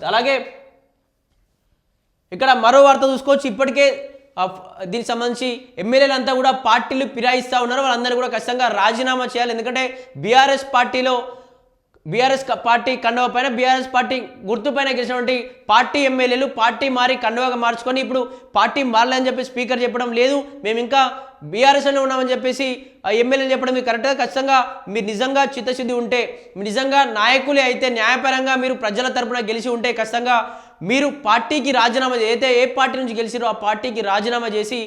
పరిస్థితి. అలాగే ఇక్కడ మరో వార్త చూసుకోవచ్చు. ఇప్పటికే దీనికి సంబంధించి ఎమ్మెల్యేలంతా కూడా పార్టీలు ఫిరాయిస్తూ ఉన్నారు. వాళ్ళందరూ కూడా ఖచ్చితంగా రాజీనామా చేయాలి. ఎందుకంటే బీఆర్ఎస్ పార్టీ కండువా పైన బీఆర్ఎస్ పార్టీ గుర్తుపైన గెలిచినటువంటి పార్టీ ఎమ్మెల్యేలు పార్టీ మారి కండువాగా మార్చుకొని ఇప్పుడు పార్టీ మారలేదని చెప్పి స్పీకర్ చెప్పడం, లేదు మేము ఇంకా బీఆర్ఎస్లోనే ఉన్నామని చెప్పేసి ఎమ్మెల్యేలు చెప్పడం ఇది కరెక్ట్గా. ఖచ్చితంగా మీరు నిజంగా చిత్తశుద్ధి ఉంటే, మీరు నిజంగా నాయకులే అయితే, న్యాయపరంగా మీరు ప్రజల తరపున గెలిచి ఉంటే ఖచ్చితంగా మీరు పార్టీకి రాజీనామా ఏ పార్టీ నుంచి గెలిచిరో ఆ పార్టీకి రాజీనామా చేసి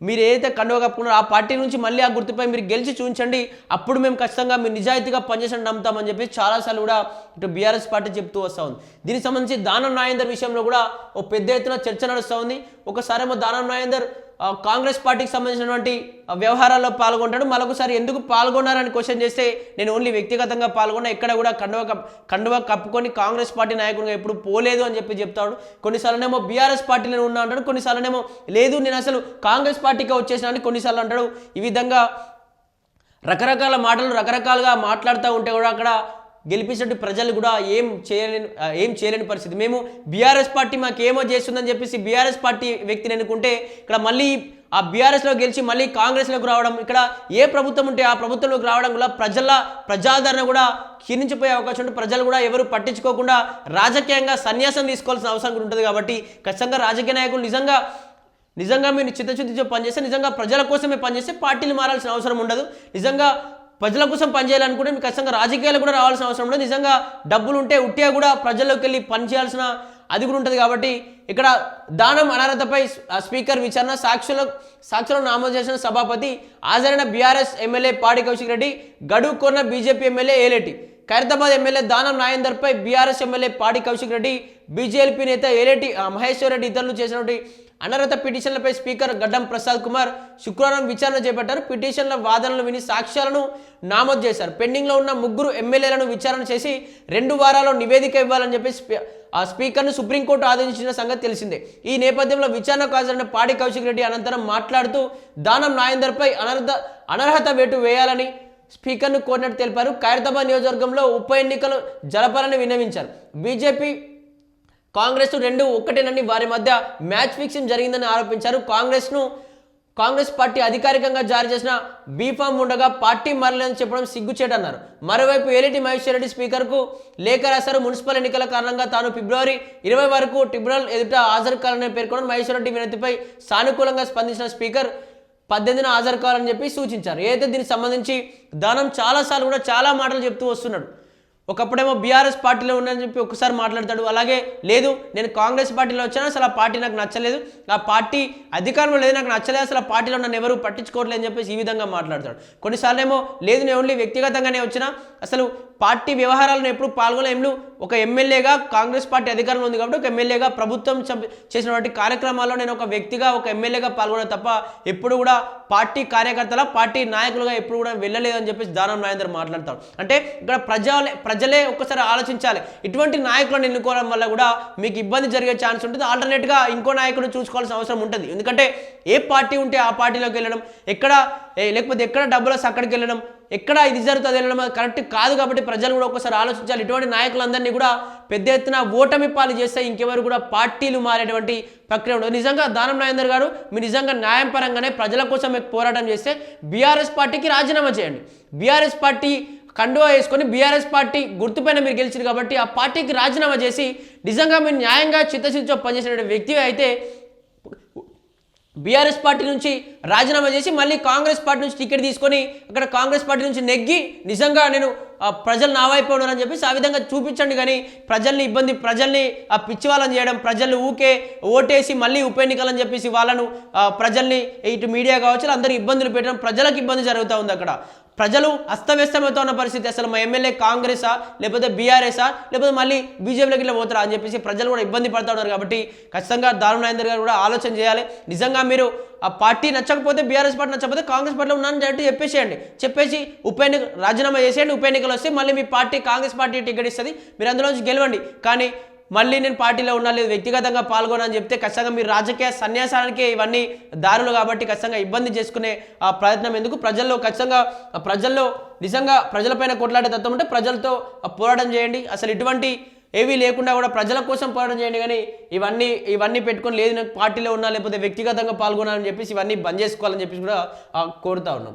మీరు ఏదైతే కండువా కప్పుకున్నారో ఆ పార్టీ నుంచి మళ్ళీ ఆ గుర్తుపై మీరు గెలిచి చూపించండి. అప్పుడు మేము ఖచ్చితంగా మీరు నిజాయితీగా పనిచేసి నమ్ముతామని చెప్పి చాలాసార్లు కూడా ఇటు బీఆర్ఎస్ పార్టీ చెప్తూ వస్తూ ఉంది. దీనికి సంబంధించి దానం నాగేందర్ విషయంలో కూడా ఓ పెద్ద ఎత్తున చర్చ నడుస్తూ ఉంది. ఒకసారేమో దానం నాగేందర్ కాంగ్రెస్ పార్టీకి సంబంధించినటువంటి వ్యవహారాల్లో పాల్గొంటాడు, మరొకసారి ఎందుకు పాల్గొన్నారని క్వశ్చన్ చేస్తే నేను ఓన్లీ వ్యక్తిగతంగా పాల్గొన్నా, ఎక్కడ కూడా కండువా కప్పుకొని కాంగ్రెస్ పార్టీ నాయకుడిగా ఎప్పుడు పోలేదు అని చెప్పి చెప్తాడు. కొన్నిసార్లునేమో బీఆర్ఎస్ పార్టీలో ఉన్నా అంటాడు, కొన్నిసార్లునేమో లేదు నేను అసలు కాంగ్రెస్ పార్టీకి వచ్చేసిన అని కొన్నిసార్లు అంటాడు. ఈ విధంగా రకరకాల మాటలు రకరకాలుగా మాట్లాడుతూ ఉంటే కూడా అక్కడ గెలిపించినట్టు ప్రజలు కూడా ఏం చేయలేని పరిస్థితి. మేము బీఆర్ఎస్ పార్టీ మాకేమో చేస్తుందని చెప్పేసి బీఆర్ఎస్ పార్టీ వ్యక్తిని ఎన్నుకుంటే ఇక్కడ మళ్ళీ ఆ బీఆర్ఎస్లో గెలిచి మళ్ళీ కాంగ్రెస్లోకి రావడం, ఇక్కడ ఏ ప్రభుత్వం ఉంటే ఆ ప్రభుత్వంలోకి రావడం కూడా ప్రజాదరణ కూడా క్షీణించిపోయే అవకాశం ఉంటుంది. ప్రజలు కూడా ఎవరు పట్టించుకోకుండా రాజకీయంగా సన్యాసం తీసుకోవాల్సిన అవసరం ఉంటుంది. కాబట్టి ఖచ్చితంగా రాజకీయ నాయకులు నిజంగా మీరు చిత్తశుద్ధితో పనిచేస్తే, నిజంగా ప్రజల కోసమే పనిచేస్తే పార్టీలు మారాల్సిన అవసరం ఉండదు. నిజంగా ప్రజల కోసం పనిచేయాలనుకుంటే మీకు ఖచ్చితంగా రాజకీయాలు కూడా రావాల్సిన అవసరం ఉండదు. నిజంగా డబ్బులు ఉంటే ఉట్టిగా కూడా ప్రజల్లోకి వెళ్ళి పనిచేయాల్సిన అది కూడా ఉంటుంది. కాబట్టి ఇక్కడ దానం అనర్హతపై స్పీకర్ విచారణ, సాక్షులను నమోదు చేసిన సభాపతి, హాజరైన బీఆర్ఎస్ ఎమ్మెల్యే పాడి కౌశిక్ రెడ్డి, గడువు కోరిన BJP MLA Aleti, Khairatabad MLA Danam నాగేందర్పై బీఆర్ఎస్ ఎమ్మెల్యే పాడి కౌశిక్ రెడ్డి, బీజేపీ నేత ఏలేటి మహేశ్వర్ రెడ్డి ఇతరులు చేసినటువంటి అనర్హత పిటిషన్లపై స్పీకర్ గడ్డం ప్రసాద్ కుమార్ శుక్రవారం విచారణ చేపట్టారు. పిటిషన్ల వాదనలు విని సాక్ష్యాలను నమోదు చేశారు. పెండింగ్లో ఉన్న 3 ఎమ్మెల్యేలను విచారణ చేసి 2 వారాల్లో నివేదిక ఇవ్వాలని చెప్పి స్పీకర్ను సుప్రీంకోర్టు ఆదేశించిన సంగతి తెలిసిందే. ఈ నేపథ్యంలో విచారణకు హాజరైన పాడి కౌశిక్ రెడ్డి అనంతరం మాట్లాడుతూ దానం నాగేందర్పై అనర్హత వేటు వేయాలని స్పీకర్ను కోరినట్టు తెలిపారు. ఖైరతాబాద్ నియోజకవర్గంలో ఉప ఎన్నికలు జరపాలని విన్నవించారు. బీజేపీ కాంగ్రెస్ 2 ఒకటేనని, వారి మధ్య మ్యాచ్ ఫిక్సింగ్ జరిగిందని ఆరోపించారు. కాంగ్రెస్ పార్టీ అధికారికంగా జారీ చేసిన బీఫామ్ ఉండగా పార్టీ మారలేదని చెప్పడం సిగ్గుచేటన్నారు. మరోవైపు ఏలేటి మహేశ్వర్ రెడ్డి స్పీకర్కు లేఖ రాశారు. మున్సిపల్ ఎన్నికల కారణంగా తాను ఫిబ్రవరి 20 వరకు ట్రిబ్యునల్ ఎదుట హాజరు కావాలని పేర్కొన్నారు. మహేశ్వర్ రెడ్డి వినతిపై సానుకూలంగా స్పందించిన స్పీకర్ 18న హాజరు కావాలని చెప్పి సూచించారు. ఏదైతే దీనికి సంబంధించి దానం చాలాసార్లు కూడా చాలా మాటలు చెప్తూ వస్తున్నాడు. ఒకప్పుడేమో బీఆర్ఎస్ పార్టీలో ఉన్నానని చెప్పి ఒకసారి మాట్లాడతాడు, అలాగే లేదు నేను కాంగ్రెస్ పార్టీలో వచ్చాను, అసలు ఆ పార్టీ నాకు నచ్చలేదు, ఆ పార్టీ అధికారంలో లేదు, నాకు నచ్చలేదు, అసలు ఆ పార్టీలో నన్ను ఎవరు పట్టించుకోవట్లేదు అని చెప్పేసి ఈ విధంగా మాట్లాడతాడు. కొన్నిసార్లు ఏమో లేదు నేను ఓన్లీ వ్యక్తిగతంగానే వచ్చినా, అసలు పార్టీ వ్యవహారాలను ఎప్పుడు పాల్గొనలేము, ఒక ఎమ్మెల్యేగా కాంగ్రెస్ పార్టీ అధికారంలో ఉంది కాబట్టి ఒక ఎమ్మెల్యేగా ప్రభుత్వం చేసినటువంటి కార్యక్రమాల్లో నేను ఒక వ్యక్తిగా ఒక ఎమ్మెల్యేగా పాల్గొనే తప్ప ఎప్పుడు కూడా పార్టీ కార్యకర్తల పార్టీ నాయకులుగా ఎప్పుడు కూడా వెళ్ళలేదని చెప్పేసి దానం నాగేందర్ మాట్లాడతాడు. అంటే ఇక్కడ ప్రజలే ఒక్కసారి ఆలోచించాలి. ఇటువంటి నాయకులను ఎన్నుకోవడం వల్ల కూడా మీకు ఇబ్బంది జరిగే ఛాన్స్ ఉంటుంది. ఆల్టర్నేట్గా ఇంకో నాయకుడు చూసుకోవాల్సిన అవసరం ఉంటుంది. ఎందుకంటే ఏ పార్టీ ఉంటే ఆ పార్టీలోకి వెళ్ళడం, లేకపోతే ఎక్కడ డబ్బులు అక్కడికి వెళ్ళడం, ఎక్కడ ఇది జరుగుతుంది వెళ్ళడం కరెక్ట్ కాదు. కాబట్టి ప్రజలు కూడా ఒకసారి ఆలోచించాలి. ఇటువంటి నాయకులందరినీ కూడా పెద్ద ఎత్తున ఓటమి పాలు చేస్తే ఇంకెవరు కూడా పార్టీలు మారేటువంటి ప్రక్రియ ఉండదు. నిజంగా దానం నాగేందర్ గారు మీరు నిజంగా న్యాయం పరంగానే ప్రజల కోసం పోరాటం చేస్తే బీఆర్ఎస్ పార్టీకి రాజీనామా చేయండి. బీఆర్ఎస్ పార్టీ కండువా వేసుకొని బీఆర్ఎస్ పార్టీ గుర్తుపైన మీరు గెలిచింది కాబట్టి ఆ పార్టీకి రాజీనామా చేసి నిజంగా మీరు న్యాయంగా చిత్తశుద్ధితో పనిచేసిన వ్యక్తి అయితే బీఆర్ఎస్ పార్టీ నుంచి రాజీనామా చేసి మళ్ళీ కాంగ్రెస్ పార్టీ నుంచి టికెట్ తీసుకొని అక్కడ కాంగ్రెస్ పార్టీ నుంచి నెగ్గి నిజంగా నేను ప్రజలు నా వైపు ఉన్నారని చెప్పేసి ఆ విధంగా చూపించండి. కానీ ప్రజల్ని పిచ్చివాళ్ళని చేయడం, ప్రజలు ఊకే ఓటేసి మళ్ళీ ఉప ఎన్నికలని చెప్పేసి వాళ్ళను ప్రజల్ని ఇటు మీడియా కావచ్చు అందరూ ఇబ్బందులు పెట్టడం, ప్రజలకు ఇబ్బంది జరుగుతూ ఉంది. అక్కడ ప్రజలు అస్తవ్యస్తమవుతా ఉన్న పరిస్థితి. అసలు మా ఎమ్మెల్యే కాంగ్రెసా లేకపోతే బీఆర్ఎస్ఆ లేకపోతే మళ్ళీ బీజేపీలోకి ఇలా పోతారా అని చెప్పేసి ప్రజలు కూడా ఇబ్బంది పడుతూ ఉన్నారు. కాబట్టి ఖచ్చితంగా దానం నాగేందర్ గారు కూడా ఆలోచన చేయాలి. నిజంగా మీరు ఆ పార్టీ నచ్చకపోతే బీఆర్ఎస్ పార్టీ నచ్చకపోతే కాంగ్రెస్ పార్టీలో ఉన్నాను డైరెక్ట్ చెప్పేసి రాజీనామా చేసేయండి. ఉప ఎన్నికలు వస్తే మళ్ళీ మీ పార్టీ కాంగ్రెస్ పార్టీ టికెట్ ఇస్తుంది, మీరు అందులోంచి గెలవండి. కానీ మళ్ళీ నేను పార్టీలో ఉన్నా లేదు వ్యక్తిగతంగా పాల్గొనని చెప్తే ఖచ్చితంగా మీరు రాజకీయ సన్యాసానికి ఇవన్నీ దారులు. కాబట్టి ఖచ్చితంగా ఇబ్బంది చేసుకునే ఆ ప్రయత్నం ఎందుకు? ప్రజల్లో నిజంగా ప్రజలపైన కొట్లాడే తత్వం ఉంటే ప్రజలతో పోరాటం చేయండి. అసలు ఇటువంటి ఏవీ లేకుండా కూడా ప్రజల కోసం పోరాటం చేయండి, కానీ ఇవన్నీ పెట్టుకొని లేదు నాకు పార్టీలో ఉన్నా లేకపోతే వ్యక్తిగతంగా పాల్గొనాలని చెప్పేసి ఇవన్నీ బంద్ చేసుకోవాలని చెప్పేసి కూడా కోరుతా ఉన్నాం.